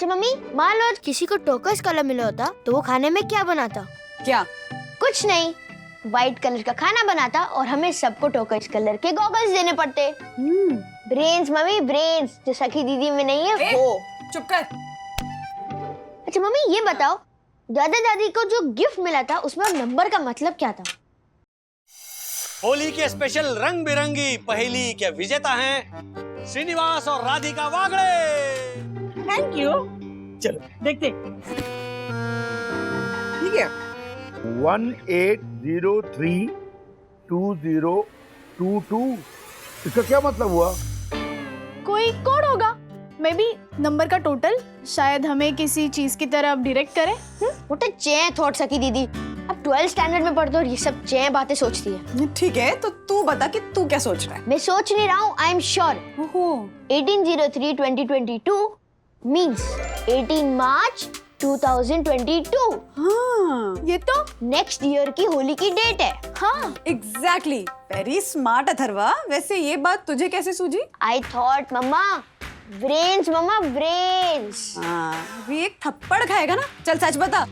अच्छा मम्मी, मान लो किसी को टर्कोइज कलर मिला होता तो वो खाने में क्या बनाता? क्या? कुछ नहीं, व्हाइट कलर का खाना बनाता और हमें सबको टर्कोइज कलर के गॉगल्स देने पड़ते। ब्रेन्स मम्मी, ब्रेन्स, जो सखी दीदी में नहीं है वो। चुप कर। अच्छा मम्मी ये बताओ, दादा दादी को जो गिफ्ट मिला था उसमें नंबर का मतलब क्या था? होली के स्पेशल रंग बिरंगी पहेली के विजेता हैं श्रीनिवास और राधिका वागड़े। Thank you. चलो देखते। ठीक है। 18032022 इसका क्या मतलब हुआ? कोई कोड होगा, मे बी नंबर का टोटल, शायद हमें किसी चीज की तरफ डायरेक्ट करे। वो तो चैं थॉट सकी दीदी, अब 12th स्टैंडर्ड में पढ़ते और ये सब चैं बातें सोचती है। ठीक है, तो तू बता कि तू क्या सोच रहा है? मैं सोच नहीं रहा हूँ, आई एम श्योर। 1803-2022 मीन्स 18 मार्च 2022। हाँ, ये तो नेक्स्ट ईयर की होली की डेट है। हाँ, एग्जैक्टली। Very smart Atharva. वैसे ये बात तुझे कैसे सूझी? I thought mamma, brains mamma, brains. हाँ, भी एक थप्पड़ खाएगा ना। चल सच बता।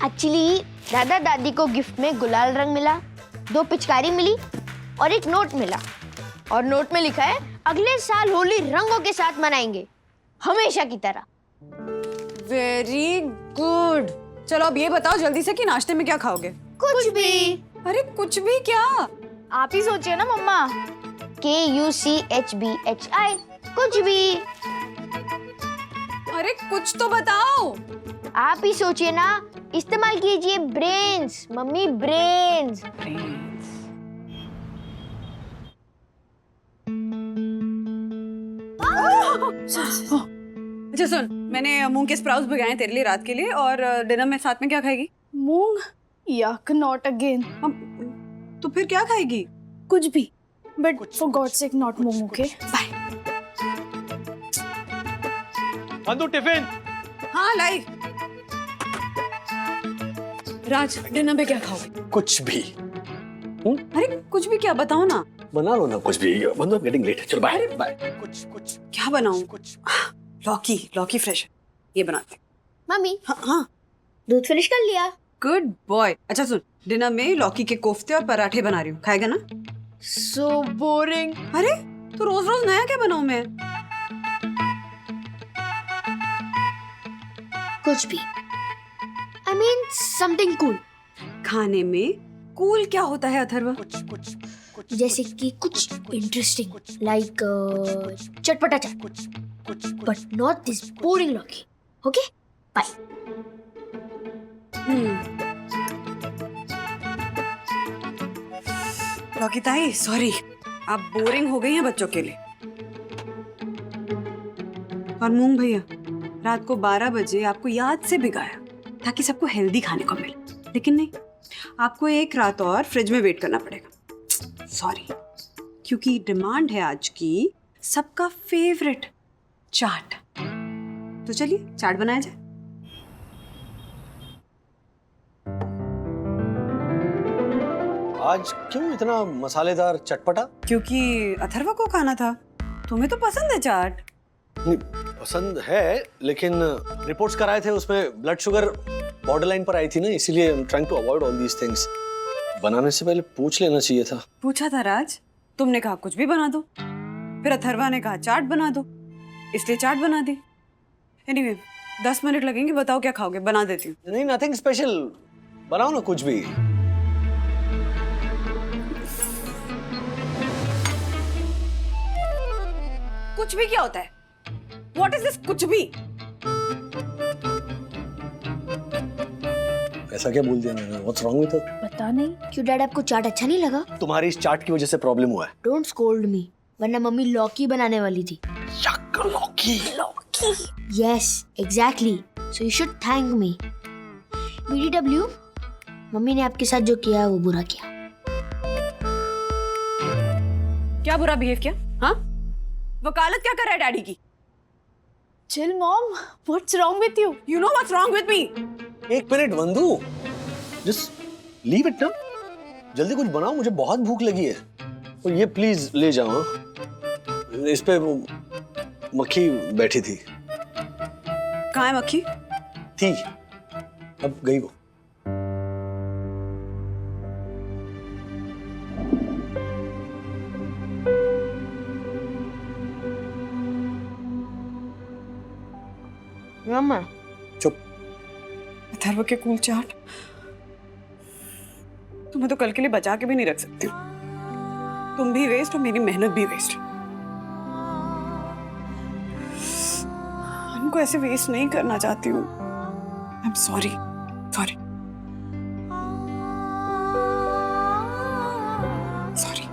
एक्चुअली दादा दादी को गिफ्ट में गुलाल रंग मिला, 2 पिचकारी मिली और एक नोट मिला, और नोट में लिखा है अगले साल होली रंगों के साथ मनाएंगे, हमेशा की तरह। Very good. चलो अब ये बताओ जल्दी से कि नाश्ते में क्या खाओगे? कुछ भी। अरे कुछ भी क्या? आप ही सोचिए ना मम्मा। KUCHBHI, कुछ भी। अरे कुछ तो बताओ। आप ही सोचिए ना, इस्तेमाल कीजिए ब्रेन्स मम्मी, ब्रेन्स। अच्छा सुन, मैंने मूंग के स्प्राउट्स भिगाए तेरे लिए रात के लिए, और डिनर में साथ में क्या खाएगी? मूंग? यक, नॉट अगेन। तो फिर क्या खाएगी? कुछ भी, but for God sake not moong, okay? Bye. Bandhu tiffin. हाँ लाई। राज, डिनर में क्या खाओगे? कुछ भी। अरे कुछ भी क्या, बताओ ना। बना लो ना कुछ भी। बंधु गेटिंग लेट। चलो बाय बाय। कुछ कुछ क्या बनाऊं? कुछ। लौकी, लौकी फ्रेश है, ये बनाते। मम्मी, हाँ हाँ, दूध फिनिश कर लिया। Good boy. अच्छा सुन, डिनर में लौकी के कोफ्ते और पराठे बना रही हूँ, खाएगा ना? So boring. अरे तो रोज रोज नया क्या बनाऊं मैं? कुछ भी, आई मीन समथिंग कूल। खाने में कूल क्या होता है अथर्वा? कुछ जैसे कि कुछ interesting, like chatpata chaat, but not this boring lauki. Okay bye. लौकी ताई, सॉरी, आप बोरिंग हो गई हैं बच्चों के लिए। और मूंग भैया, रात को 12 बजे आपको याद से भिगाया ताकि सबको हेल्दी खाने को मिले, लेकिन नहीं, आपको एक रात और फ्रिज में वेट करना पड़ेगा। सॉरी, क्योंकि डिमांड है आज की सबका फेवरेट चाट। तो चलिए चाट बनाया जाए। आज क्यों इतना मसालेदार चटपटा? क्योंकि अथर्वा को खाना था। तुम्हें तो पसंद है चाट। नहीं, पसंद है, लेकिन रिपोर्ट्स कराए थे, उसमें ब्लड शुगर बॉर्डरलाइन पर आई थी ना, इसीलिए I am trying to avoid all these things. बनाने से पहले पूछ लेना चाहिए था। पूछा था राज, तुमने कहा कुछ भी बना दो, फिर अथर्वा ने कहा चाट बना दो, इसलिए चाट बना दी। एनीवे, 10 मिनट लगेंगे, बताओ क्या खाओगे, बना देती हूँ। नहीं, नथिंग स्पेशल, बनाओ ना कुछ भी। कुछ भी क्या होता है? What is this कुछ भी? ऐसा क्या बोल दिया मैंने? What's wrong with it? पता नहीं। क्यों डैड, आपको चाट अच्छा नहीं लगा? तुम्हारी इस चाट की वजह से प्रॉब्लम हुआ है। डोंट स्कोल्ड मी, वरना मम्मी लौकी बनाने वाली थी। यक, लौकी। Yes exactly, so you should thank me. BDW, mummy ने आपके साथ जो किया वो बुरा किया। क्या बुरा बिहेव किया? हाँ, वकालत क्या कर रहा है डैडी की? Chill mom, what's wrong with you? You know what's wrong with me? एक मिनट बंधु, जस्ट लीव इट ना। जल्दी कुछ बनाओ, मुझे बहुत भूख लगी है। और ये प्लीज ले जाओ, इस पे वो मक्खी बैठी थी। कहाँ है मक्खी? थी, अब गई वो। मम्मा चुप। अथर्व के कूल चाट तुम्हें तो कल के लिए बचा के भी नहीं रख सकती हो। तुम भी वेस्ट और मेरी मेहनत भी वेस्ट। हमको ऐसे वेस्ट नहीं करना चाहती हूँ। I am sorry, sorry, sorry.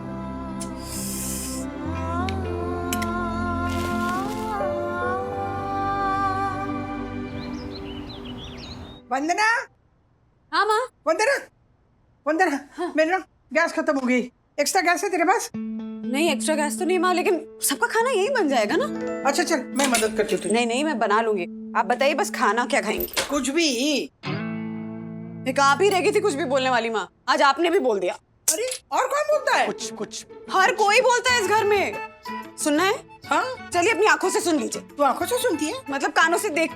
Vandana, हाँ माँ। वंदना, वंदना, मेरे ना गैस खत्म हो गई। एक्स्ट्रा गैस है तेरे पास? नहीं, एक्स्ट्रा गैस तो नहीं माँ, लेकिन सबका खाना यही बन जाएगा ना? अच्छा चल, मैं मदद करती हूँ तुझे। नहीं नहीं, मैं बना लूंगी। आप बताइए बस खाना क्या खाएंगी? कुछ भी। एक आप ही रह गई थी कुछ भी बोलने वाली माँ, आज आपने भी बोल दिया। अरे और कौन बोलता है? कुछ हर कोई बोलता है इस घर में। सुनना है? हाँ, चलिए अपनी आंखों से सुन लीजिए। तू आंखों से सुनती है? मतलब कानों से देख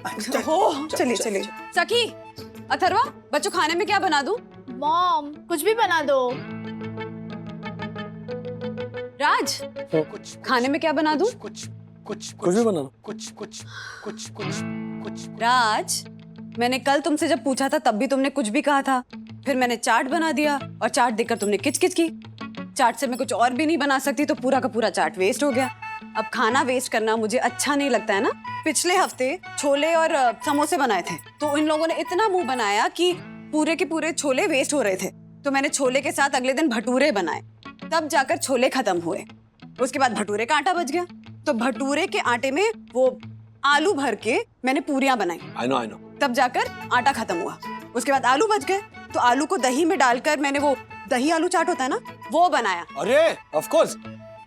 हो। चलिए चलिए। सखी, अथर्वा, बच्चों खाने में क्या बना दूं? मॉम कुछ भी बना दो। राज, खाने में क्या बना दूं? कुछ भी बना लो। राज, मैंने कल तुमसे जब पूछा था तब भी तुमने कुछ भी कहा था। फिर मैंने चाट बना दिया और चाट देखकर तुमने किचकिच की। चाट से मैं कुछ और भी नहीं बना सकती तो पूरा का पूरा चाट वेस्ट हो गया। अब खाना वेस्ट करना मुझे अच्छा नहीं लगता है ना। पिछले हफ्ते छोले और समोसे बनाए थे तो इन लोगों ने इतना मुंह बनाया कि पूरे के पूरे छोले वेस्ट हो रहे थे। तो मैंने छोले के साथ अगले दिन भटूरे बनाए, तब जाकर छोले खत्म हुए। उसके बाद भटूरे का आटा बच गया तो भटूरे के आटे में वो आलू भर के मैंने पूरियां बनाई। I know. तब जाकर आटा खत्म हुआ। उसके बाद आलू बच गए तो आलू को दही में डालकर मैंने वो दही आलू चाट होता है ना, वो बनाया। अरे ऑफ कोर्स,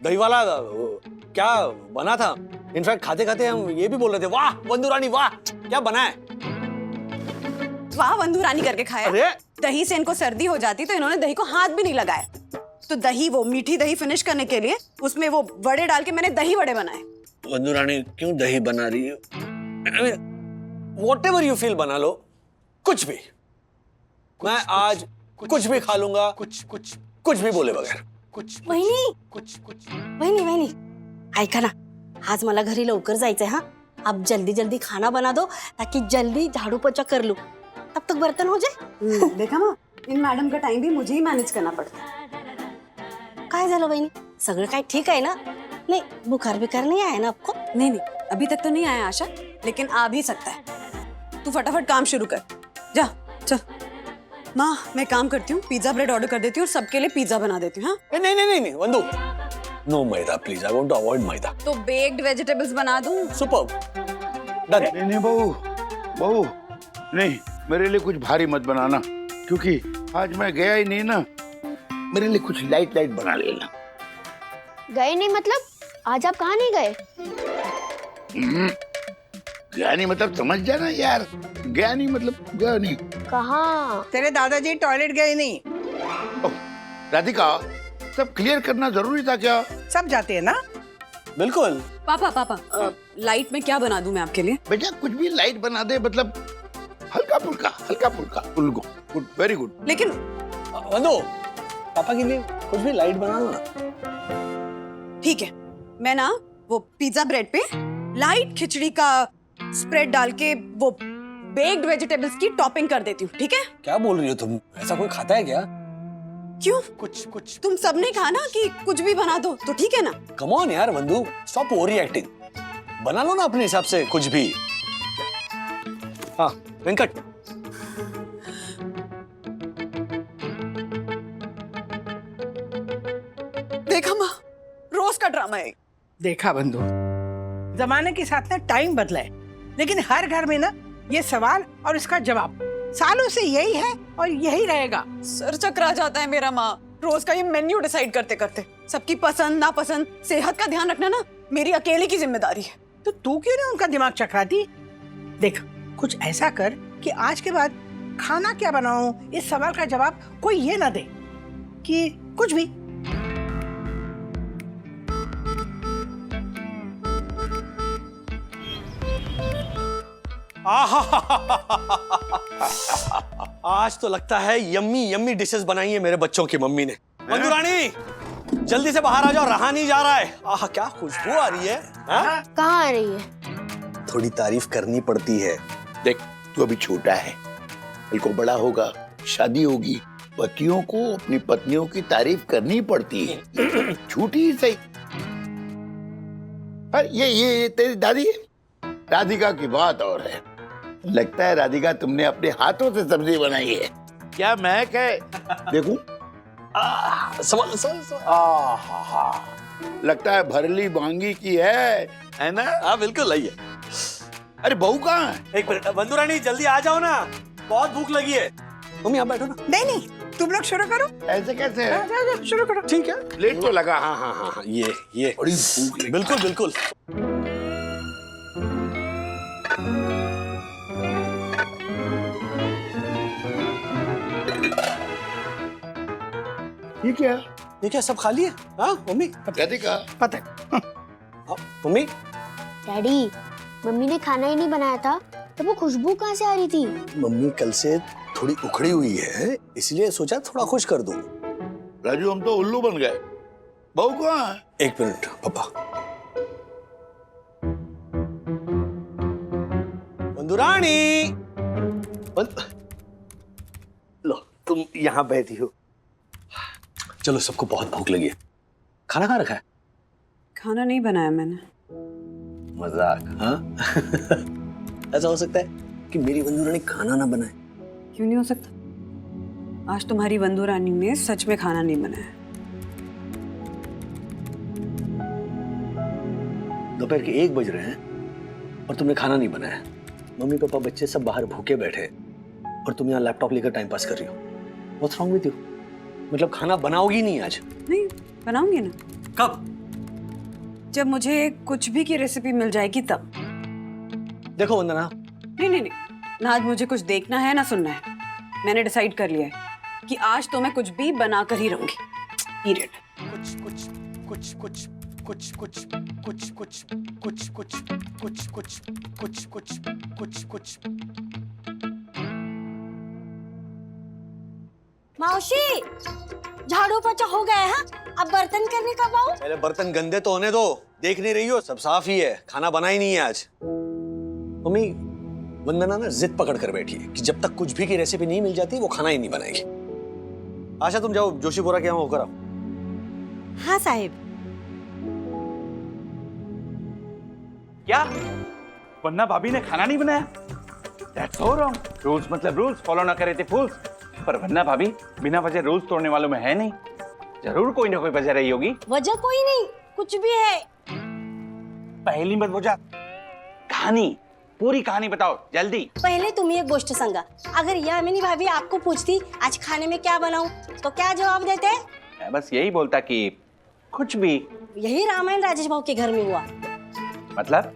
दही वाला क्या बना था। इनफैक्ट खाते खाते हम ये भी बोल रहे थे, वाह वंदू रानी वाह, क्या बना है। वाह वंदू रानी करके खाया। अरे दही से इनको सर्दी हो जाती तो इन्होंने दही को हाथ भी नहीं लगाया। तो दही, वो मीठी दही फिनिश करने के लिए उसमें वो वड़े डाल के मैंने दही वड़े बनाए। वंदू रानी क्यों दही बना रही है? व्हाटएवर यू फील बना लो, कुछ भी। मैं आज कुछ भी खा लूंगा, कुछ भी बोले बगैर। वहिनी ऐका ना, आज मला घरी लवकर जायचंय। हाँ, आप जल्दी जल्दी खाना बना दो ताकि जल्दी झाड़ू पोछा कर लूं, तब तक बर्तन हो जाए। देखा माँ, इन मैडम का टाइम भी मुझे ही मैनेज करना पड़ता है। काय झालं वहिनी, सगळं काय ठीक आहे ना? नहीं, बुखार बिखार नहीं आया ना आपको? नहीं, अभी तक तो नहीं आया आशा, लेकिन आ भी सकता है। तू फटाफट काम शुरू कर, जा चल। माँ, मैं काम करती हूँ, पिज्जा ब्रेड ऑर्डर कर देती हूँ और सबके लिए पिज्जा बना देती हूँ। हाँ? नहीं Vandu, no maida please, I want to avoid maida. तो बेक्ड वेजिटेबल्स बना दूँ? Superb, done. नहीं बहू, नहीं, मेरे लिए कुछ भारी मत बनाना, क्योंकि आज मैं गया ही नहीं ना। मेरे लिए कुछ लाइट बना लेना। गए नहीं मतलब? आज आप कहाँ नहीं गए? गया नहीं मतलब समझ जाना यार, गया नहीं मतलब गया नहीं। कहाँ? तेरे दादाजी टॉयलेट गए नहीं? राधिका, सब क्लियर करना जरूरी था क्या? सब जाते हैं ना। बिल्कुल। पापा, लाइट में क्या बना दूं मैं आपके लिए? बेटा कुछ भी लाइट बना दे, मतलब हल्का फुल्का। Good, very good. लेकिन वंदू, पापा के लिए कुछ भी लाइट बना दो ना। ठीक है, मैं ना वो पिज्जा ब्रेड पे लाइट खिचड़ी का स्प्रेड डाल के वो बेक्ड वेजिटेबल्स की टॉपिंग कर देती हूँ, ठीक है? क्या बोल रही हो तुम? ऐसा कोई खाता है क्या? क्यों? कुछ तुम सब ने कहा ना कि कुछ भी बना दो, तो ठीक है ना? कम ऑन यार वंदू, स्टॉप ओवर रिएक्टिंग। बना लो ना अपने हिसाब से कुछ भी। हाँ वेंकट, देखा माँ, रोज का ड्रामा है। देखा बंधु, जमाने के साथ ना टाइम बदला है, लेकिन हर घर में ना ये सवाल और इसका जवाब सालों से यही है और यही रहेगा। सर चकरा जाता है मेरा माँ, रोज का ये मेन्यू डिसाइड करते करते। सबकी पसंद नापसंद, सेहत का ध्यान रखना ना मेरी अकेले की जिम्मेदारी है। तो तू क्यों नहीं उनका दिमाग चकराती? देख, कुछ ऐसा कर कि आज के बाद खाना क्या बनाऊं, इस सवाल का जवाब कोई ये ना दे कि कुछ भी। आज तो लगता है यम्मी यम्मी डिशेस बनाई है मेरे बच्चों की मम्मी ने। मंजू रानी जल्दी से बाहर आ जाओ, रहा नहीं जा रहा है। आह क्या खुशबू आ रही है। हाँ? कहाँ आ रही है? थोड़ी तारीफ करनी पड़ती है। देख तू अभी छोटा है, कल को बड़ा होगा, शादी होगी, पतियों को अपनी पत्नियों की तारीफ करनी पड़ती है, झूठी ही सही। पर ये तेरी दादी है? राधिका की बात और है। लगता है राधिका तुमने अपने हाथों से सब्जी बनाई है। क्या महक है, देखूं? लगता है भरली बांगी की है ना? हाँ बिल्कुल आइए। अरे बहू कहाँ है? एक मिनट मंजू रानी जल्दी आ जाओ ना, बहुत भूख लगी है। मम्मी आप बैठो ना। नहीं, तुम लोग शुरू करो। ऐसे कैसे है? जा, शुरू करो। ठीक है, लेट तो लगा। हाँ हाँ हाँ ये बड़ी भूख लगी। बिल्कुल बिल्कुल। ये क्या सब खाली है? हाँ मम्मी। राधिका पता है। मम्मी डैडी, मम्मी ने खाना ही नहीं बनाया था तो वो खुशबू कहाँ से आ रही थी? मम्मी कल से थोड़ी उखड़ी हुई है, इसलिए सोचा थोड़ा खुश कर दूं। राजू हम तो उल्लू बन गए। बहू कहाँ है? एक मिनट पापा। मंदुरानी लो तुम यहाँ बैठी हो। चलो सबको बहुत भूख लगी है, खाना कहाँ रखा है? खाना नहीं बनाया मैंने। मजाक? हाँ ऐसा हो सकता है कि मेरी बंधु रानी खाना ना बनाए? क्यों नहीं हो सकता? आज तुम्हारी बंधु रानी ने सच में खाना नहीं बनाया। दोपहर के 1 बज रहे हैं और तुमने खाना नहीं बनाया। मम्मी पापा बच्चे सब बाहर भूखे बैठे और तुम यहाँ लैपटॉप लेकर टाइम पास कर रही हो। What's wrong with you? मतलब खाना बनाओगी नहीं आज? नहीं बनाऊंगी ना। कब? जब मुझे कुछ भी की रेसिपी मिल जाएगी तब। देखो वंदना, नहीं, ना आज मुझे कुछ देखना है ना सुनना है। मैंने डिसाइड कर लिया है कि आज तो मैं कुछ भी बना कर ही रहूंगी। पीरियड। कुछ कुछ कुछ कुछ कुछ कुछ कुछ कुछ कुछ कुछ कुछ कुछ कुछ कुछ कुछ कुछ। मौसी झाड़ू पोछा हो गया है? अब बर्तन करने कब आऊं? पहले बर्तन गंदे तो होने दो। देख नहीं रही हो सब साफ ही है, खाना बना ही नहीं है आज। मम्मी वंदना ना जिद पकड़ कर बैठी है कि जब तक कुछ भी की रेसिपी नहीं मिल जाती वो खाना ही नहीं बनाएगी। आशा तुम जाओ जोशीपुरा के यहाँ होकर आओ। हाँ साहिब। क्या वन्ना भाभी ने खाना नहीं बनाया? That's so wrong. रूल्स मतलब रूल्स फॉलो ना करे थे फूल्स। पर वन्ना भाभी बिना वजह रूल्स तोड़ने वालों में है नहीं। जरूर कोई ना कोई वजह रही होगी। वजह कोई नहीं, कुछ भी है। पहली मत वजह, कहानी, पूरी कहानी बताओ जल्दी। पहले तुम एक गोष्ट सांगा। अगर यामिनी भाभी आपको पूछती आज खाने में क्या बनाऊं तो क्या जवाब देते? मैं बस यही बोलता कि कुछ भी। यही रामायण राजेश भाव के घर में हुआ। मतलब?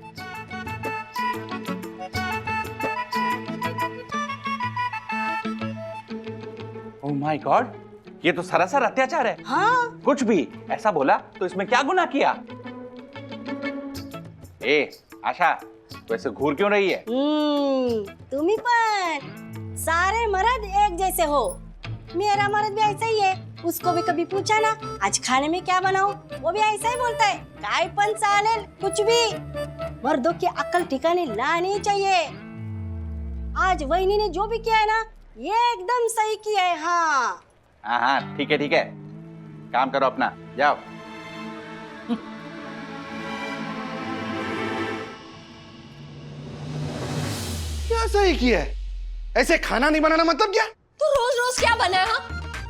ओह माय गॉड, ये तो सरासर अत्याचार है। हाँ। कुछ भी ऐसा बोला तो इसमें क्या गुनाह किया? ए आशा, वैसे घूर क्यों रही है? तुम्ही पण सारे मर्द एक जैसे हो। मेरा मर्द भी ऐसा ही है। उसको भी कभी पूछा ना आज खाने में क्या बनाऊं, वो भी ऐसा ही बोलता है काय पण चालेल, कुछ भी। मर्दों की अक्ल ठिकाने लानी चाहिए। आज वहिनी ने जो भी किया है ना ये एकदम सही किया है। हाँ हाँ ठीक है, काम करो अपना, जाओ। क्या सही किया है? ऐसे खाना नहीं बनाना मतलब क्या? तू रोज रोज क्या बनाया? हाँ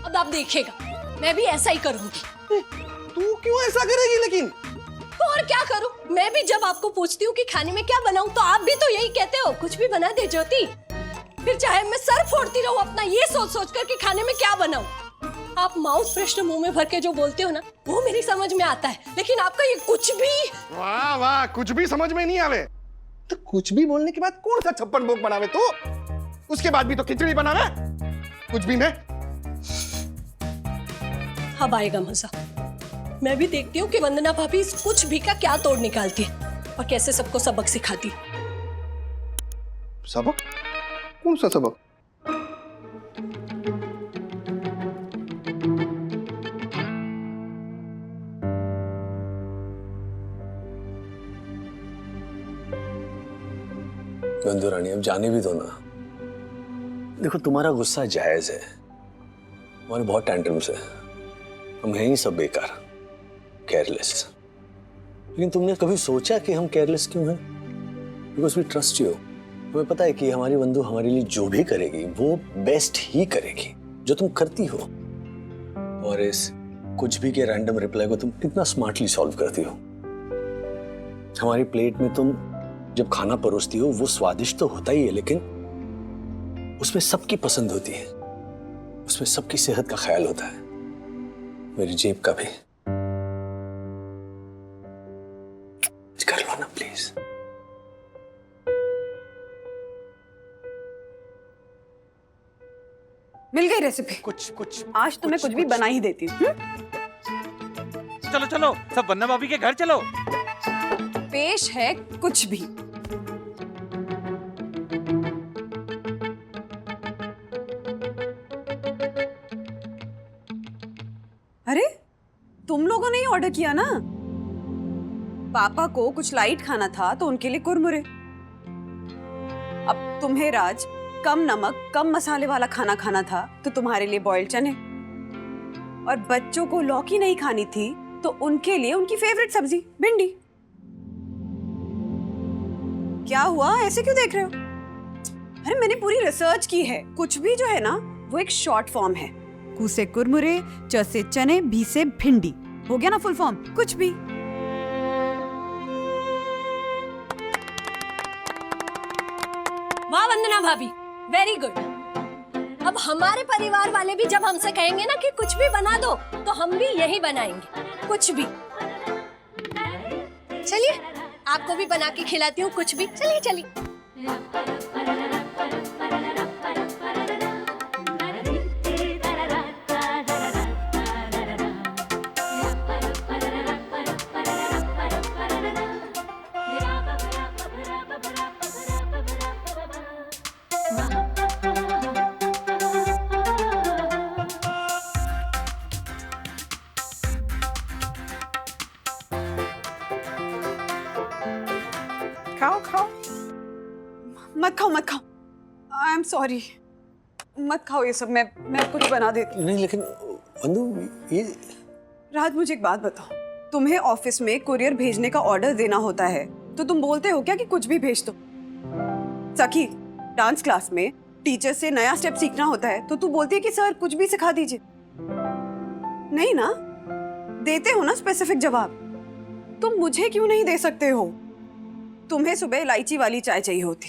अब आप देखिएगा, मैं भी ऐसा ही करूंगी। तू क्यों ऐसा करेगी लेकिन? तो और क्या करूं? मैं भी जब आपको पूछती हूँ कि खाने में क्या बनाऊं तो आप भी तो यही कहते हो कुछ भी बना दे ज्योति। फिर चाहे मैं सर फोड़ती रहूं अपना ये सोच सोच कर कि खाने में क्या बनाऊं। आप माउथ फ्रेशनर मुंह में भर के जो बोलते हो ना वो मेरी समझ में आता है, लेकिन आपका ये कुछ भी। वाह वाह, कुछ भी समझ में नहीं आवे। तो कुछ भी बोलने के बाद कौन सा 56 भोग बनावे तू? उसके बाद भी तो खिचड़ी बनावे कुछ भी में। अब आएगा मजा। मैं भी देखती हूँ कि वंदना भाभी इस कुछ भी का क्या तोड़ निकालती है और कैसे सबको सबक सिखाती है। सबक? कौन सा सबक? गंदू रानी, अब जाने भी दो ना। देखो, तुम्हारा गुस्सा जायज है, हमारे बहुत टेंट्रम्स है, हम हैं ही सब बेकार, केयरलेस। लेकिन तुमने कभी सोचा कि हम केयरलेस क्यों हैं? Because we trust you. तुम्हें पता है कि हमारी बंधु हमारे लिए जो भी करेगी वो बेस्ट ही करेगी, जो तुम करती हो। और इस कुछ भी के रैंडम रिप्लाई को तुम कितना स्मार्टली सॉल्व करती हो। हमारी प्लेट में तुम जब खाना परोसती हो वो स्वादिष्ट तो होता ही है, लेकिन उसमें सबकी पसंद होती है, उसमें सबकी सेहत का ख्याल होता है, मेरी जेब का भी। कर लो ना प्लीज। मिल गई रेसिपी। कुछ आज तो मैं कुछ भी बना ही देती हूँ। चलो चलो, सब वन्ना भाभी के घर चलो। पेश है कुछ भी। अरे, तुम लोगों ने ही ऑर्डर किया ना? पापा को कुछ लाइट खाना था तो उनके लिए कुरमुरे। अब तुम्हें राज कम नमक कम मसाले वाला खाना खाना था तो तुम्हारे लिए बॉइल्ड चने। और बच्चों को लौकी नहीं खानी थी तो उनके लिए उनकी फेवरेट सब्जी भिंडी। क्या हुआ, ऐसे क्यों देख रहे हो? अरे मैंने पूरी रिसर्च की है। कुछ भी जो है ना वो एक शॉर्ट फॉर्म है। कु से कुरमुरे, च से चने, भी से भिंडी। हो गया ना फुल फॉर्म? कुछ भी। वाह वंदना भाभी, वेरी गुड। अब हमारे परिवार वाले भी जब हमसे कहेंगे ना कि कुछ भी बना दो तो हम भी यही बनाएंगे, कुछ भी। चलिए आपको भी बना के खिलाती हूँ कुछ भी। चलिए चलिए। खाओ खाओ। मत खाओ मत खाओ। आई एम सॉरी। मत खाओ ये सब। मैं कुछ बना देती हूँ। नहीं, लेकिन बंधु ये राज, मुझे एक बात बताओ। तुम्हें ऑफिस में कुरियर भेजने का ऑर्डर देना होता है तो तुम बोलते हो क्या कि कुछ भी भेज दो? सखी, डांस क्लास में टीचर से नया स्टेप सीखना होता है तो तू बोलती है कि सर कुछ भी सिखा दीजिए। नहीं ना, देते हो ना स्पेसिफिक जवाब। तुम मुझे क्यों नहीं दे सकते हो? तुम्हें सुबह इलायची वाली चाय चाहिए होती,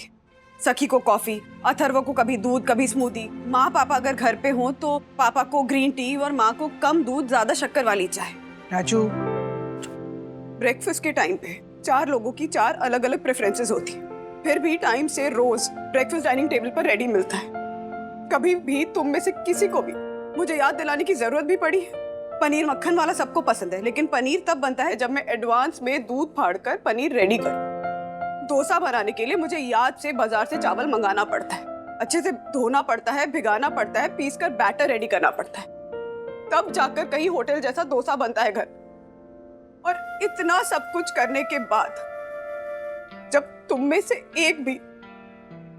सखी को कॉफी, अथर्व को कभी दूध कभी स्मूदी। माँ पापा अगर घर पे हो तो पापा को ग्रीन टी और माँ को कम दूध ज्यादा शक्कर वाली चाय। राजू, ब्रेकफास्ट के टाइम पे 4 लोगों की 4 अलग अलग प्रेफरेंसेस होती है, फिर भी टाइम से रोज ब्रेकफास्ट डाइनिंग टेबल पर रेडी मिलता है। कभी भी तुम में से किसी को भी मुझे याद दिलाने की जरूरत भी पड़ी है? पनीर मक्खन वाला सबको पसंद है, लेकिन पनीर तब बनता है जब मैं एडवांस में दूध फाड़कर पनीर रेडी करूं। डोसा बनाने के लिए मुझे याद से बाजार से चावल मंगाना पड़ता है, अच्छे से धोना पड़ता है, भिगाना पड़ता है, पीसकर बैटर रेडी करना पड़ता है, तब जाकर कहीं होटल जैसा डोसा बनता है घर। और इतना सब कुछ करने के बाद जब तुम में से एक भी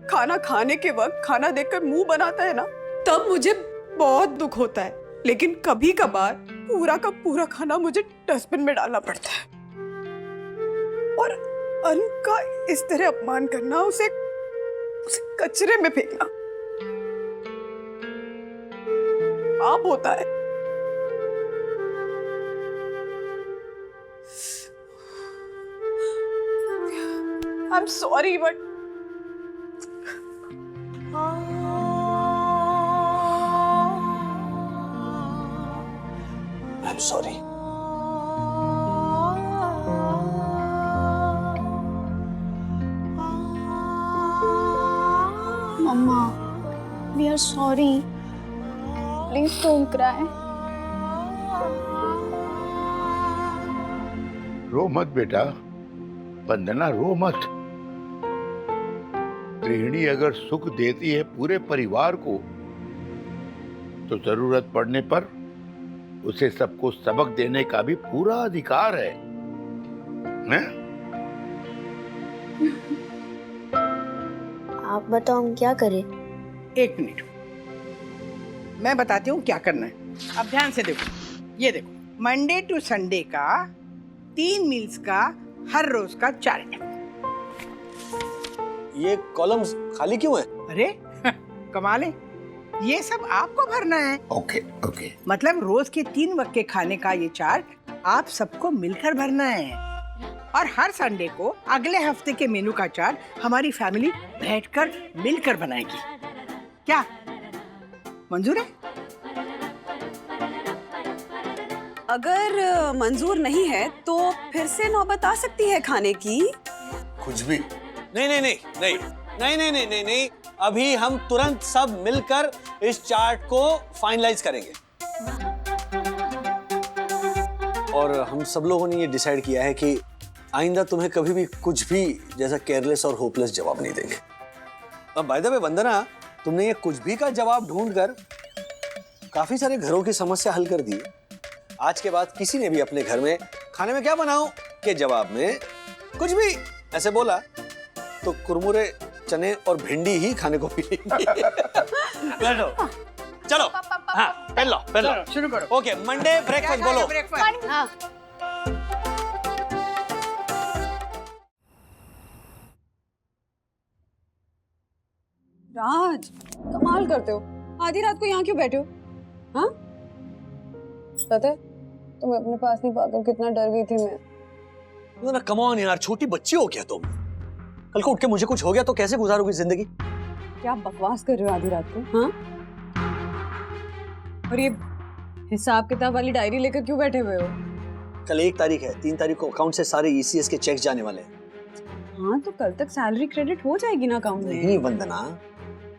खाना खाने के वक्त खाना देखकर मुंह बनाता है ना, तब मुझे बहुत दुख होता है। लेकिन कभी कभार पूरा का पूरा खाना मुझे डस्टबिन में डालना पड़ता है। और अन्न का इस तरह अपमान करना, उसे कचरे में फेंकना पाप होता है। I'm sorry, but I'm sorry. Mama, we are sorry. Please don't cry. रो मत बेटा, वंदना रो मत। गृहिणी अगर सुख देती है पूरे परिवार को, तो जरूरत पड़ने पर उसे सबको सबक देने का भी पूरा अधिकार है, हैं? आप बताओ हम क्या करें? एक मिनट, मैं बताती हूँ क्या करना है। अब ध्यान से देखो, ये देखो, मंडे टू संडे का 3 मील्स का हर रोज का चार्ट। ये कॉलम्स खाली क्यों है? अरे कमाल है, ये सब आपको भरना है। Okay okay. मतलब रोज के 3 वक्त के खाने का ये चार्ट आप सबको मिलकर भरना है, और हर संडे को अगले हफ्ते के मेनू का चार्ट हमारी फैमिली बैठकर मिलकर बनाएगी। क्या मंजूर है? अगर मंजूर नहीं है तो फिर से नौबत आ सकती है खाने की। कुछ भी नहीं नहीं नहीं नहीं नहीं नहीं नहीं नहीं नहीं, अभी हम तुरंत सब मिलकर इस चार्ट को फाइनलाइज करेंगे। और हम सब लोगों ने ये डिसाइड किया है कि आइंदा तुम्हें कभी भी कुछ भी जैसा केयरलेस और होपलेस जवाब नहीं देंगे। अब बाय द वे वंदना, तुमने ये कुछ भी का जवाब ढूंढकर काफी सारे घरों की समस्या हल कर दी है। आज के बाद किसी ने भी अपने घर में खाने में क्या बनाऊं के जवाब में कुछ भी ऐसे बोला तो कुरमुरे, चने और भिंडी ही खाने को मिलेंगी। बैठो, चलो, हाँ, पहन लो, शुरू करो। ओके, मंडे ब्रेकफास्ट बोलो। ब्रेकफास्ट। हाँ। राज, कमाल करते हो, आधी रात को यहाँ क्यों बैठे हो? हाँ, पता है तुम्हें अपने पास नहीं पाकर कितना डर गई थी मैं। कम ऑन यार, छोटी बच्ची हो क्या तुम? कल को उठ के मुझे कुछ हो गया तो कैसे गुजारोगी जिंदगी? क्या बकवास कर रहे हो आधी रात को? हाँ, और ये हिसाब किताब वाली डायरी लेकर क्यों बैठे हुए हो? कल 1 तारीख है, 3 तारीख को अकाउंट से सारे ECS के चेक्स जाने वाले हैं। हाँ, तो कल तक सैलरी क्रेडिट हो जाएगी ना अकाउंट में? नहीं वंदना,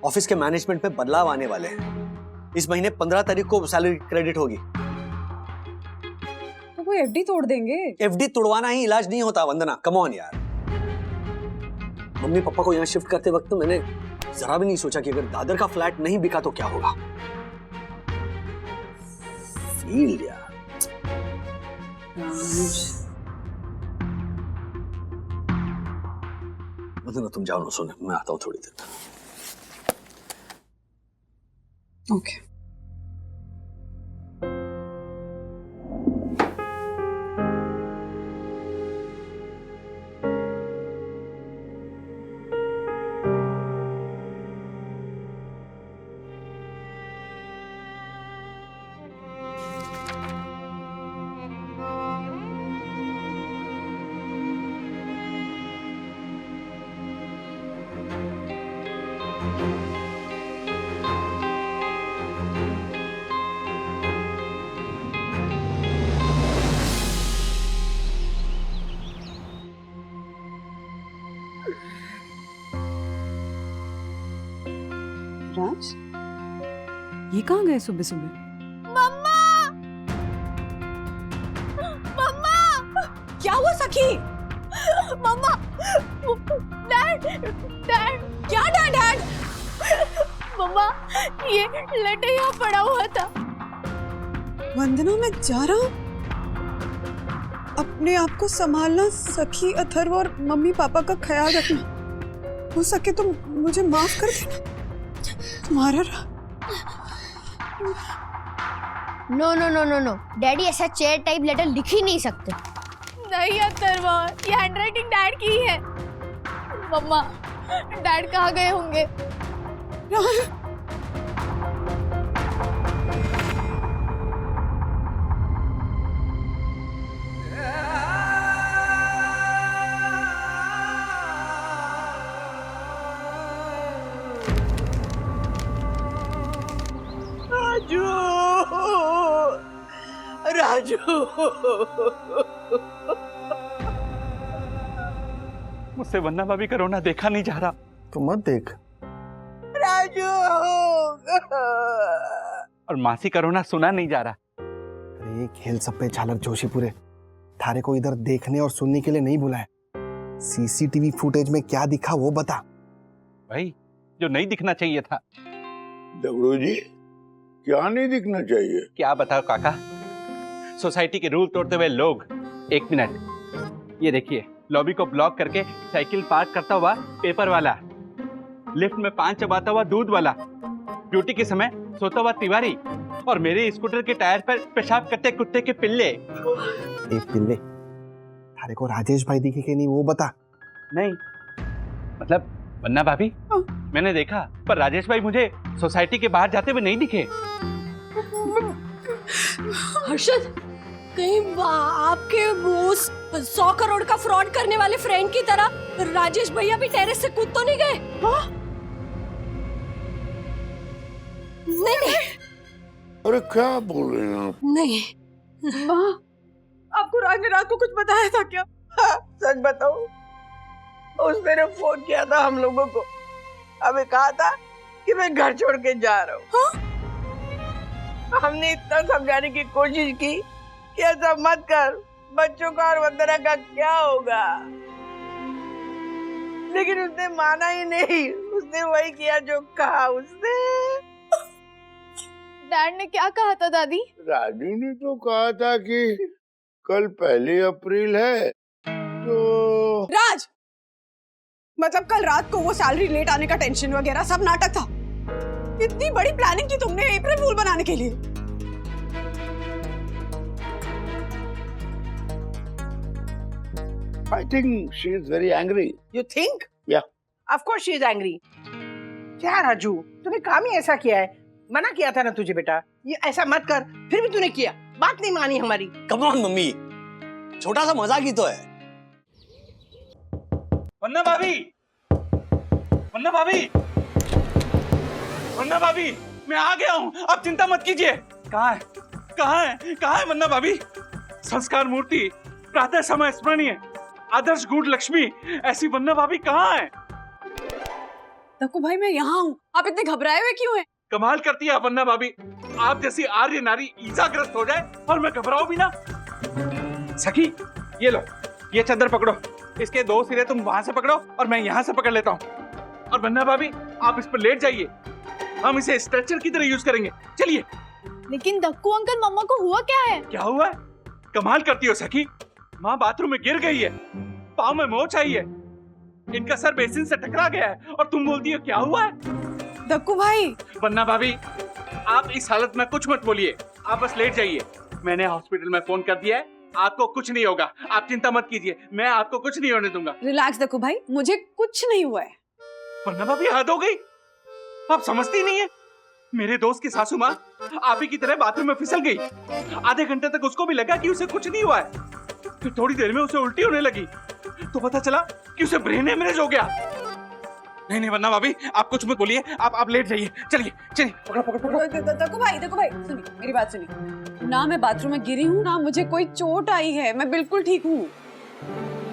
ऑफिस के मैनेजमेंट में बदलाव आने वाले हैं। इस महीने 15 तारीख को सैलरी क्रेडिट होगी। तो वो FD तोड़ देंगे। FD तोड़वाना ही इलाज नहीं होता वंदना, कम ऑन यार। मम्मी पापा को यहाँ शिफ्ट करते वक्त तो मैंने जरा भी नहीं सोचा कि अगर दादर का फ्लैट नहीं बिका तो क्या होगा। फील यार। वंदना तुम जाओ ना सोने, मैं आता हूँ थोड़ी देर। ओके। राज, ये कहाँ गए सुबह सुबह? मम्मा, मम्मा, क्या हुआ सखी? मम्मा, डैड, डैड, क्या डैड, डैड? मम्मा, ये लेटर यहाँ पड़ा हुआ था। वंदना, मैं जा रहा हूँ। अपने आप को संभालना सखी, अथर्व और मम्मी पापा का ख्याल रखना। हो सके तो मुझे माफ कर देना। तुम्हारा no no no no no, daddy ऐसा चेयर टाइप लेटर लिख ही नहीं सकते। नहीं अथर्व, ये हैंडराइटिंग डैड की है। मम्मा, डैड कहाँ गए होंगे? राजू, मुझसे वन्ना भाभी का रोना देखा नहीं जा रहा। तो मत देख। राजू, और मासी का रोना सुना नहीं जा रहा। अरे खेल सब पे झालक जोशीपुरे, थारे को इधर देखने और सुनने के लिए नहीं बुलाया। CCTV फुटेज में क्या दिखा वो बता। भाई जो नहीं दिखना चाहिए था। दगड़ू जी, क्या नहीं दिखना चाहिए? क्या बताओ काका, सोसाइटी के रूल तोड़ते हुए लोग। एक मिनट, ये देखिए, लॉबी को ब्लॉक करके साइकिल पार्क करता हुआ पेपर वाला, लिफ्ट में पान चबाता हुआ दूध वाला, ड्यूटी के समय सोता हुआ तिवारी, और मेरे स्कूटर के टायर पर पेशाब करते कुत्ते के पिल्ले। एक पिल्ले थारे को राजेश भाई दिखे कि नहीं वो बता। नहीं मतलब वन्ना भाभी, मैंने देखा, पर राजेश भाई मुझे सोसाइटी के बाहर जाते हुए नहीं दिखे। हर्षद, कहीं आपके उस 100 करोड़ का फ्रॉड करने वाले फ्रेंड की तरह राजेश भैया भी टेरेस से कूद तो नहीं गए? नहीं अरे क्या बोल रहे हैं आप? नहीं। आपको राज ने रात को कुछ बताया था क्या? सच बताऊं, उसने ने फोन किया था हम लोगों को, हमें कहा था कि मैं घर छोड़ के जा रहा हूँ। हमने इतना समझाने की कोशिश की कि ऐसा मत कर, बच्चों का और वंदना का क्या होगा, लेकिन उसने माना ही नहीं। उसने वही किया जो कहा उसने। डैड ने क्या कहा था दादी? राजू ने तो कहा था कि कल 1 अप्रैल है, तो राज, मतलब कल रात को वो सैलरी लेट आने का टेंशन वगैरह सब नाटक था? इतनी बड़ी प्लानिंग की तुमने अप्रैल फूल बनाने के लिए? I think she is very angry. You think? Yeah. Of course she is angry. क्या राजू, तूने काम ही ऐसा किया है। मना किया था ना तुझे बेटा, ये ऐसा मत कर, फिर भी तूने किया, बात नहीं मानी हमारी। कम ऑन मम्मी, छोटा सा मजाक ही तो है। वन्ना भाभी, वन्ना भाभी, वन्ना भाभी, मैं आ गया हूँ, आप चिंता मत कीजिए। कहाँ है, कहाँ है, कहाँ है वन्ना भाभी? संस्कार मूर्ति, प्रातः समय स्मरणीय, आदर्श गुड लक्ष्मी, ऐसी वन्ना भाभी कहाँ है? दक्कू भाई, मैं यहाँ हूँ, आप इतने घबराए हुए क्यों हैं? कमाल करती है वन्ना भाभी, आप जैसी आर्य नारी ईजाग्रस्त हो जाए और मैं घबराऊं भी ना। सखी, ये लो, ये चादर पकड़ो, इसके 2 सिरे तुम वहां से पकड़ो और मैं यहाँ से पकड़ लेता हूँ। और वन्ना भाभी, आप इस पर लेट जाइए, हम इसे स्ट्रेचर की तरह यूज करेंगे। चलिए। लेकिन दक्कू अंकल, मम्मा को हुआ क्या है? क्या हुआ है? कमाल करती हो सखी, माँ बाथरूम में गिर गई है, पाँव में मोच आई है, इनका सर बेसिन से टकरा गया है, और तुम बोलती हो क्या हुआ है? दक्कू भाई, वन्ना भाभी, आप इस हालत में कुछ मत बोलिए, आप बस लेट जाइए। मैंने हॉस्पिटल में फोन कर दिया है, आपको कुछ नहीं होगा, आप चिंता मत कीजिए, मैं आपको कुछ नहीं होने दूंगा। रिलैक्स दक्कू भाई, मुझे कुछ नहीं हुआ है। वन्ना भाभी, हद हो गई, आप समझती नहीं है। मेरे दोस्त की सासू माँ आप ही की तरह बाथरूम में फिसल गई, आधे घंटे तक उसको भी लगा कि उसे कुछ नहीं हुआ है, फिर थोड़ी देर में उसे उल्टी होने लगी, तो पता चला कि उसे ब्रेन हेमरेज हो गया। नहीं नहीं वन्ना भाभी, आप कुछ मत बोलिए, आप लेट जाइए। चलिए चलिए, पकड़ो पकड़ो पकड़ो। दक्कू भाई, सुनिए मेरी बात सुनिए, ना मैं बाथरूम में गिरी हूँ, ना मुझे कोई चोट आई है, मैं बिल्कुल ठीक हूँ।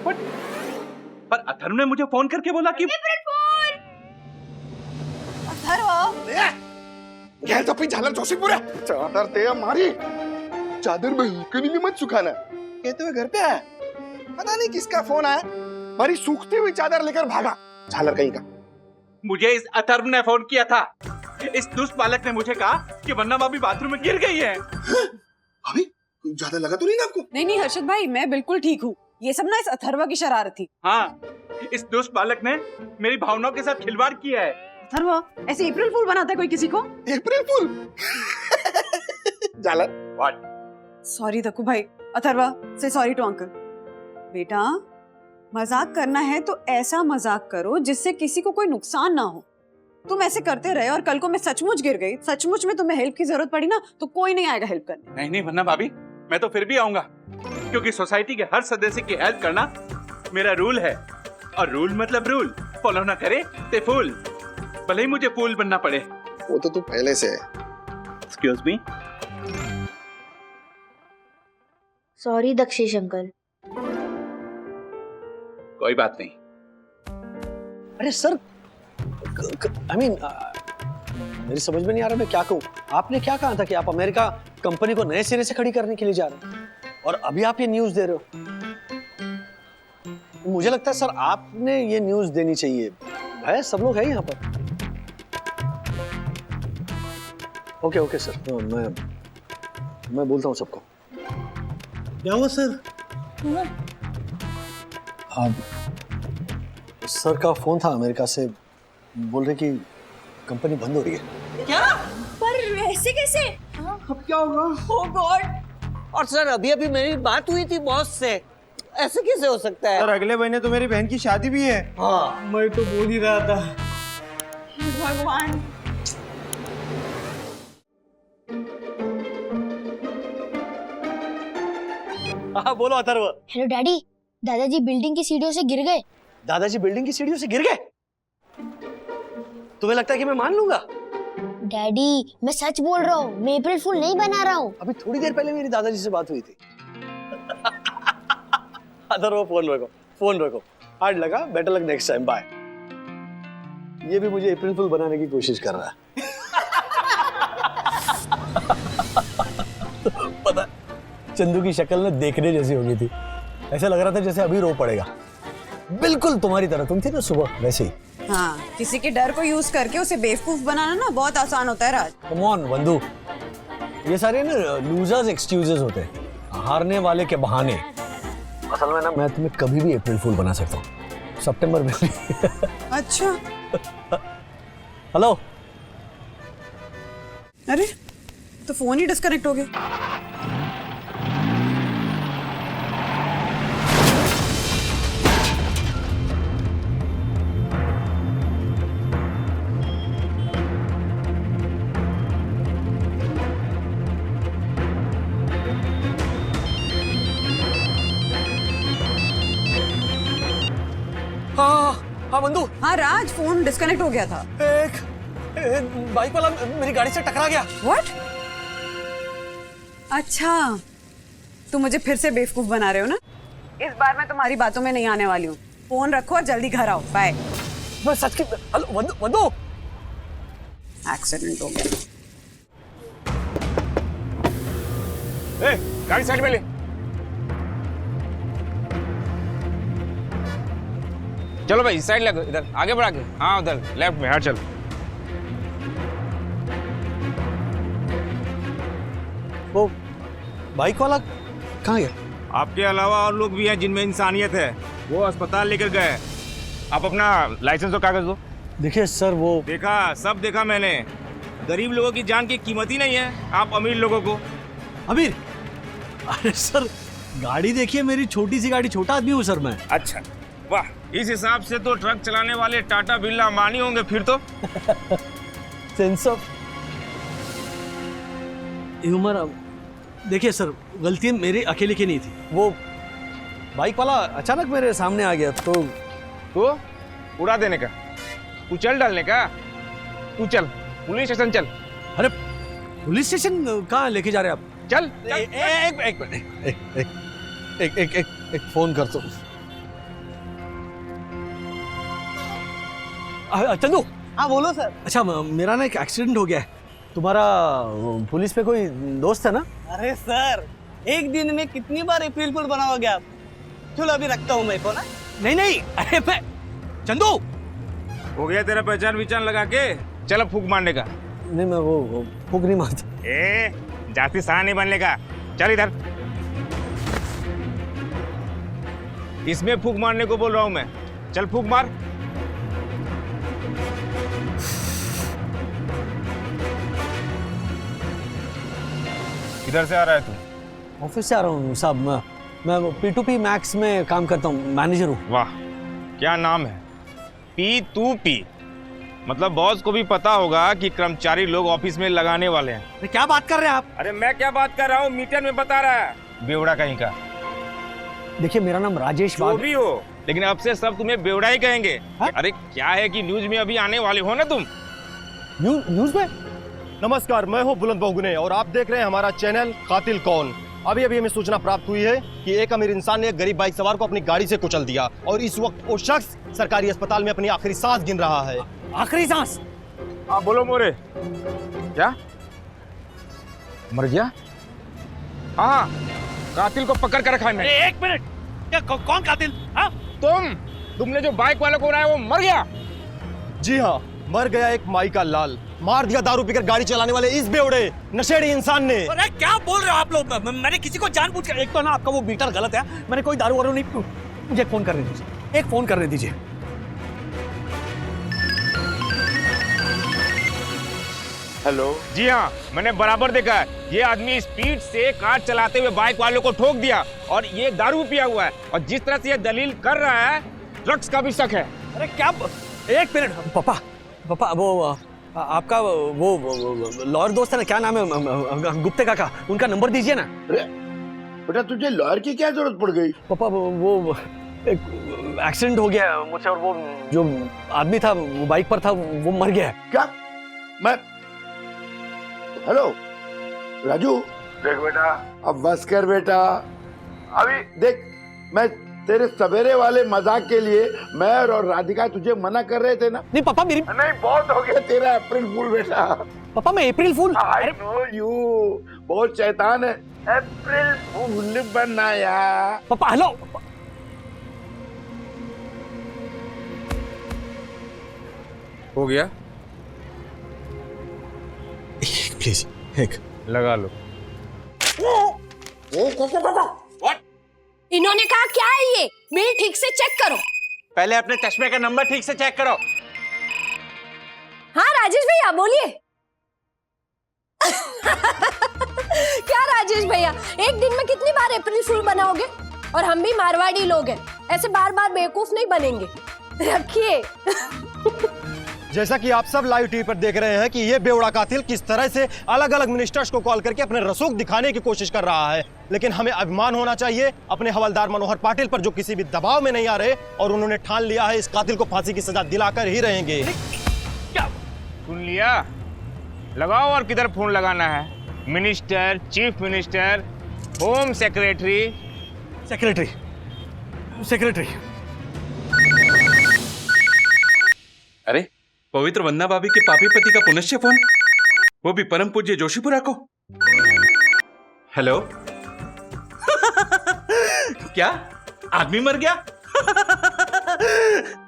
पर अथर्व ने मुझे फोन करके बोला कि घ्या तो झालर जोशी पूरा चादर ते हमारी, चादर बहकनी भी मत सुखाना, कहते हुए घर पे आया, पता नहीं किसका फोन आया, हमारी सूखती हुई चादर लेकर भागा झालर कहीं का। मुझे इस अथर्व ने फोन किया था, इस दुष्ट बालक ने मुझे कहा कि वन्ना भाभी बाथरूम में गिर गई है। अभी ज्यादा लगा तो नहीं ना आपको? नहीं हर्षद भाई, मैं बिल्कुल ठीक हूँ, ये सब ना इस अथर्वा की शरारत थी। हाँ, इस दुष्ट बालक ने मेरी भावनाओं के साथ खिलवाड़ किया है। अथर्वा, ऐसे अप्रैल फूल बनाता है कोई किसी को? अप्रैल फूल? झालर व्हाट? सॉरी दक्कू भाई, अथर्वा से सॉरी टू अंकल। बेटा, मजाक करना है तो ऐसा मजाक करो जिससे किसी को कोई नुकसान ना हो। तुम ऐसे करते रहे और कल को मैं सचमुच गिर गई, सचमुच में तुम्हें हेल्प की जरूरत पड़ी ना, तो कोई नहीं आएगा हेल्प करने। नहीं नहीं वन्ना भाभी, मैं तो फिर भी आऊंगा, क्योंकि सोसाइटी के हर सदस्य की हेल्प करना मेरा रूल है, और रूल मतलब रूल, फॉलो ना करे ते फूल, भले ही मुझे फूल बनना पड़े। वो तो तू पहले से है। Excuse me. Sorry Dakshesh uncle. कोई बात नहीं। अरे सर, आई मीन मेरी समझ में नहीं आ रहा मैं क्या कहूँ। आपने क्या कहा था कि आप अमेरिका कंपनी को नए सिरे से खड़ी करने के लिए जा रहे हैं, और अभी आप ये न्यूज़ दे रहे हो। मुझे लगता है सर आपने ये न्यूज़ देनी चाहिए। है, सब लोग हैं यहाँ पर। ओके ओके सर, तो मैं बोलता हूँ सबको। क्या हुआ सर? हाँ, सर का फोन था अमेरिका से, बोल रहे कि कंपनी बंद हो रही है। क्या? पर ऐसे कैसे? अब क्या होगा? Oh God! और सर अभी अभी मेरी बात हुई थी बॉस से, ऐसे कैसे हो सकता है? सर अगले महीने तो मेरी बहन की शादी भी है। हाँ मैं तो बोल ही रहा था। भगवान। हाँ बोलो अथर्व। हेलो डैडी, दादाजी बिल्डिंग की सीढ़ियों से गिर गए। दादाजी बिल्डिंग की सीढ़ियों से गिर गए? तुम्हें लगता है कि मैं मान लूंगा? डैडी मैं सच बोल रहा हूँ, मैं अप्रैल फूल नहीं बना रहा हूँ। अभी थोड़ी देर पहले मेरी दादाजी से बात हुई थी। अथर्व फोन रखो। हार्ड लगा, better luck next time, bye. ये भी मुझे अप्रैल फूल बनाने की कोशिश कर रहा है। पता है, चंदू की शक्ल ना देखने जैसी हो गई थी। ऐसा लग रहा था जैसे अभी रो पड़ेगा। बिल्कुल तुम्हारी तरह, तुम थी ना सुबह वैसे ही। हाँ, किसी के डर को यूज करके उसे बेवकूफ बनाना ना बहुत आसान होता है राज। कम ऑन बंधु, ये सारे ना लूजर्स एक्सक्यूजेस होते हैं, हारने वाले के बहाने। असल में ना मैं तुम्हें कभी भी अप्रैल फूल बना सकता हूँ, सितंबर में भी। अच्छा। हेलो। अरे तो फोन ही डिस्कनेक्ट हो गया। हाँ बंधु। हाँ राज, फोन डिस्कनेक्ट हो गया था। एक बाइक वाला मेरी गाड़ी से टकरा गया। व्हाट? अच्छा, तुम मुझे फिर से बेवकूफ बना रहे हो ना? इस बार मैं तुम्हारी बातों में नहीं आने वाली हूँ। फोन रखो और जल्दी घर आओ। बाय। मैं सच की। हेलो बंधु। एक्सीडेंट हो गया। गाड़ी साइड में ले। चलो भाई साइड लगो, इधर आगे बढ़ा के। हाँ उधर लेफ्ट में। हाँ चल। वो बाइक वाला कहाँ गया? आपके अलावा और लोग भी हैं जिनमें इंसानियत है, वो अस्पताल लेकर गए। आप अपना लाइसेंस और कागज दो। देखिए सर, वो देखा, सब देखा मैंने। गरीब लोगों की जान की कीमत ही नहीं है, आप अमीर लोगों को। अमीर? अरे सर गाड़ी देखिए, मेरी छोटी सी गाड़ी, छोटा आदमी हूँ सर मैं। अच्छा वाह, इस हिसाब से तो ट्रक चलाने वाले टाटा बिरला अंबानी होंगे फिर तो। Sense of humour. देखिए सर, गलती मेरी अकेले की नहीं थी। वो बाइक वाला अचानक मेरे सामने आ गया तो उड़ा देने का, कुचल डालने का। तू चल पुलिस स्टेशन चल। अरे पुलिस स्टेशन कहाँ लेके जा रहे हैं आप? चल। एक फोन कर तो। चंदू। हाँ बोलो सर। अच्छा, मेरा ना एक एक्सीडेंट हो गया है। तुम्हारा पुलिस पे कोई दोस्त है ना? अरे सर, एक दिन में कितनी बार अप्रैल फूल बनाओगे आप? चलो अभी रखता हूँ मैं फोन। नहीं, अरे मैं चंदू। हो गया तेरा पहचान विचान लगा के? चल अब फूक मारने का। नहीं, मैं वो फूक नहीं मारता। जाति सहा नहीं बनने का। चल इधर। इसमें फूक मारने को बोल रहा हूँ मैं। चल फूक मार। किधर से आ रहा है तू? ऑफिस से आ रहा हूँ साहब। मैं P2P मैक्स में काम करता हूँ, मैनेजर हूँ। वाह, क्या नाम है? P2P। मतलब बॉस को भी पता होगा कि कर्मचारी लोग ऑफिस में लगाने वाले हैं। क्या बात कर रहे हैं आप? अरे मैं क्या बात कर रहा हूँ, मीटर में बता रहा है। बेवड़ा कहीं का। देखिए मेरा नाम राजेश जो भी हो, लेकिन अब से सब तुम्हें बेवड़ा ही कहेंगे। अरे क्या है कि न्यूज में अभी आने वाले हो ना तुम। न्यूज में? नमस्कार, मैं हूं बुलंद बहुगुने और आप देख रहे हैं हमारा चैनल कातिल कौन। अभी अभी हमें सूचना प्राप्त हुई है कि एक अमीर इंसान ने एक गरीब बाइक सवार को अपनी गाड़ी से कुचल दिया और इस वक्त वो शख्स सरकारी अस्पताल में अपनी आखिरी सांस गिन रहा है। आखिरी सांस? हाँ बोलो मोरे। क्या मर गया? हाँ, कातिल को पकड़ कर रखा है मैंने। एक मिनट, क्या कौन कातिल? हाँ? तुमने जो बाइक वाले को उड़ाया वो मर गया? जी हाँ, मर गया एक माई का लाल, मार दिया दारू पीकर गाड़ी चलाने वाले इस बेवड़े नशेड़ी इंसान ने। अरे क्या बोल रहे हो आप लोग? मैंने किसी को जानबूझकर, एक तो ना आपका वो मीटर गलत है, मैंने कोई दारू वारू नहीं। मुझे फोन करने दीजिए, एक फोन करने दीजिए। हेलो। जी हाँ, मैंने बराबर देखा है। ये आदमी स्पीड से कार चलाते हुए बाइक वालों को ठोक दिया और ये दारू पिया हुआ है। और जिस तरह से ये दलील कर रहा है, ड्रग्स का भी शक है। अरे क्या, एक मिनट पापा, वो आपका वो लॉयर दोस्त है ना, क्या नाम है, गुप्ते काका, उनका नंबर दीजिए ना। अरे बेटा, तुझे लॉयर की क्या जरूरत पड़ गई? पापा वो एक एक्सीडेंट हो गया है मुझसे, और वो जो आदमी था वो बाइक पर था, वो मर गया है। क्या? मैं हेलो राजू, देख बेटा, अब बस कर बेटा। अभी देख, मैं तेरे सवेरे वाले मजाक के लिए मैं और राधिका तुझे मना कर रहे थे ना। नहीं पापा, मेरी नहीं, बहुत हो गया तेरा अप्रैल फूल बेटा। पापा मैं अप्रैल फूल? आई नो यू, बहुत शैतान है। अप्रैल फूल बनाया। पापा हेलो। हो गया? प्लीज एक लगा लो। इन्होंने कहा क्या है ये? बिल ठीक से चेक करो। पहले अपने चश्मे का नंबर ठीक से चेक करो। हाँ राजेश भैया बोलिए। क्या राजेश भैया, एक दिन में कितनी बार अप्रैल फूल बनाओगे? और हम भी मारवाड़ी लोग हैं, ऐसे बार बार बेवकूफ नहीं बनेंगे। रखिए। जैसा कि आप सब लाइव टीवी पर देख रहे हैं कि ये बेवड़ा कातिल किस तरह से अलग अलग मिनिस्टर्स को कॉल करके अपने रसूख दिखाने की कोशिश कर रहा है, लेकिन हमें अभिमान होना चाहिए अपने हवलदार मनोहर पाटिल पर, जो किसी भी दबाव में नहीं आ रहे और उन्होंने ठान लिया है इस कातिल को फांसी की सजा दिलाकर ही रहेंगे। क्या सुन लिया? लगाओ और किधर फोन लगाना है? Minister, chief minister, home secretary. Secretary. अरे पवित्र वंदना भाभी के पापी पति का पुनश्च फोन, वो भी परम पूज्य जोशीपुरा को। हेलो। क्या आदमी मर गया?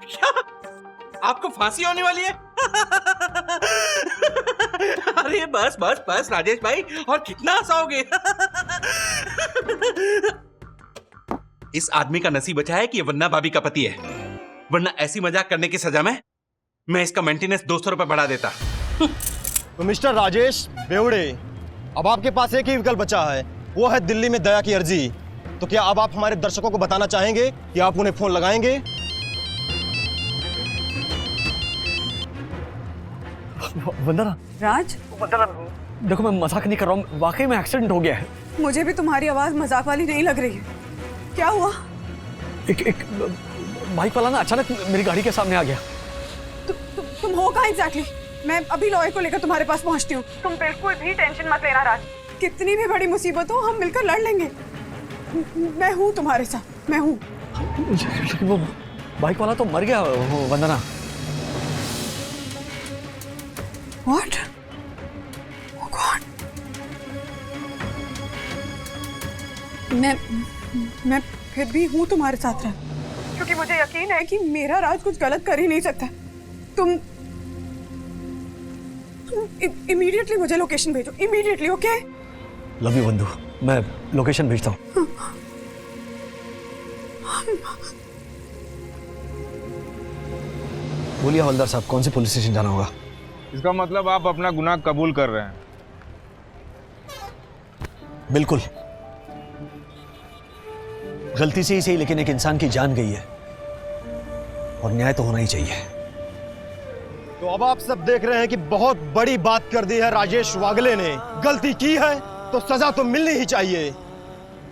क्या आपको फांसी होने वाली है? अरे बस बस बस राजेश भाई, और कितना हंसाओगे? इस आदमी का नसीब अच्छा है कि ये वंदना भाभी का पति है, वरना ऐसी मजाक करने की सजा में मैं इसका मेंटेनेंस 200 रुपए बढ़ा देता। तो मिस्टर राजेश बेवड़े, अब आपके पास एक ही विकल्प बचा है, वो है दिल्ली में दया की अर्जी। तो क्या अब आप हमारे दर्शकों को बताना चाहेंगे कि आप उन्हें फोन लगाएंगे? वंदना। राज, वंदना देखो, मैं मजाक नहीं कर रहा हूँ, वाकई में एक्सीडेंट हो गया है। मुझे भी तुम्हारी आवाज मजाक वाली नहीं लग रही है। क्या हुआ? एक बाइक वाला ना अचानक मेरी गाड़ी के सामने आ गया। तुम हो कहाँ एग्जैक्टली? मैं अभी लॉयर को लेकर तुम्हारे पास पहुंचती हूँ। तुम बिल्कुल भी टेंशन मत लेना राज, कितनी भी बड़ी मुसीबत हो हम मिलकर लड़ लेंगे। मैं हूँ तुम्हारे साथ, मैं हूँ। लेकिन वो बाइक वाला तो मर गया वंदना। What? Oh God! मैं फिर भी हूँ तुम्हारे साथ रह, क्योंकि मुझे यकीन है कि मेरा राज कुछ गलत कर ही नहीं सकता। तुम इमीडिएटली मुझे लोकेशन भेजो, इमीडिएटली, ओके? लव यू बंधु, मैं लोकेशन भेजता हूँ। बोलिए हवलदार साहब, कौन से पुलिस स्टेशन जाना होगा? इसका मतलब आप अपना गुनाह कबूल कर रहे हैं? बिल्कुल, गलती से ही सही, लेकिन एक इंसान की जान गई है और न्याय तो होना ही चाहिए। तो अब आप सब देख रहे हैं कि बहुत बड़ी बात कर दी है राजेश वागले ने। गलती की है तो सजा तो मिलनी ही चाहिए।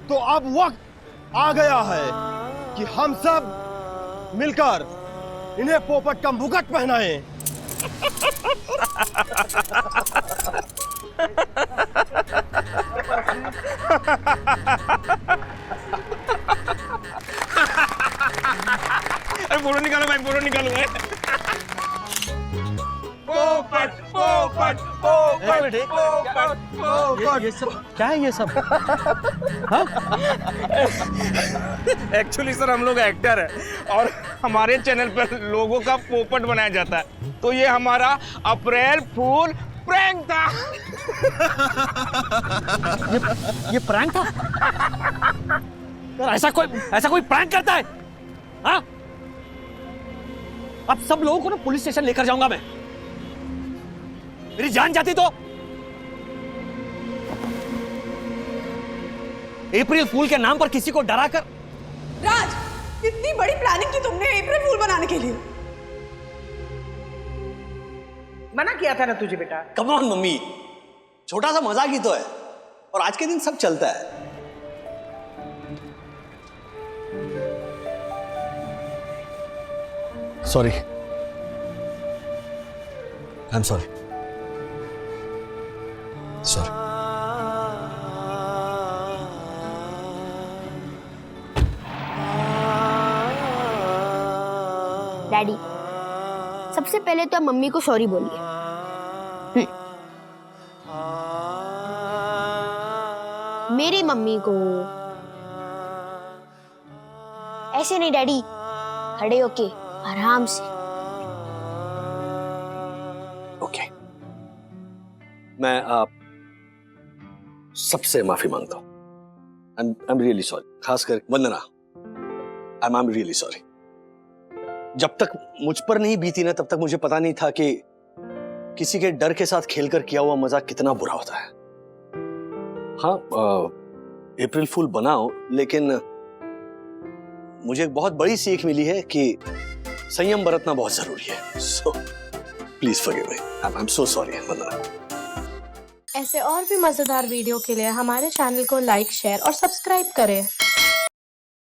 तो अब वक्त आ गया है कि हम सब मिलकर इन्हें पोपट का मुकुट पहनाएं। अरे फोटो निकालो भाई, फोटो निकालो भाई। पोपट पोपट पोपट पोपट। ये सब क्या है? ये सब हाँ? एक्चुअली सर हम लोग एक्टर हैं और हमारे चैनल पर लोगों का पोपट बनाया जाता है, तो ये हमारा अप्रैल फूल प्रैंक था। ये प्रैंक था? यार ऐसा कोई प्रैंक करता है? हाँ? अब सब लोगों को ना पुलिस स्टेशन लेकर जाऊंगा मैं। मेरी जान जाती तो। अप्रैल फूल के नाम पर किसी को डरा कर। राज, इतनी बड़ी प्लानिंग की तुमने अप्रैल फूल बनाने के लिए? मना किया था ना तुझे बेटा। कम ऑन मम्मी, छोटा सा मजाक ही तो है और आज के दिन सब चलता है। Sorry, I am sorry. Sorry. Daddy, सबसे पहले तो आप मम्मी को सॉरी बोलिए। मेरी मम्मी को ऐसे नहीं डैडी, खड़े होके आराम से। ओके, मैं आप सबसे माफी मांगता हूं। आई एम रियली सॉरी, खासकर वंदना, आई एम रियली सॉरी। जब तक मुझ पर नहीं बीती ना, तब तक मुझे पता नहीं था कि किसी के डर के साथ खेलकर किया हुआ मजाक कितना बुरा होता है। हाँ, अप्रैल फूल बनाओ, लेकिन मुझे एक बहुत बड़ी सीख मिली है कि संयम बरतना बहुत जरूरी है। So please forgive me, I am so sorry Vandana. ऐसे और भी मजेदार वीडियो के लिए हमारे चैनल को लाइक, शेयर और सब्सक्राइब करें।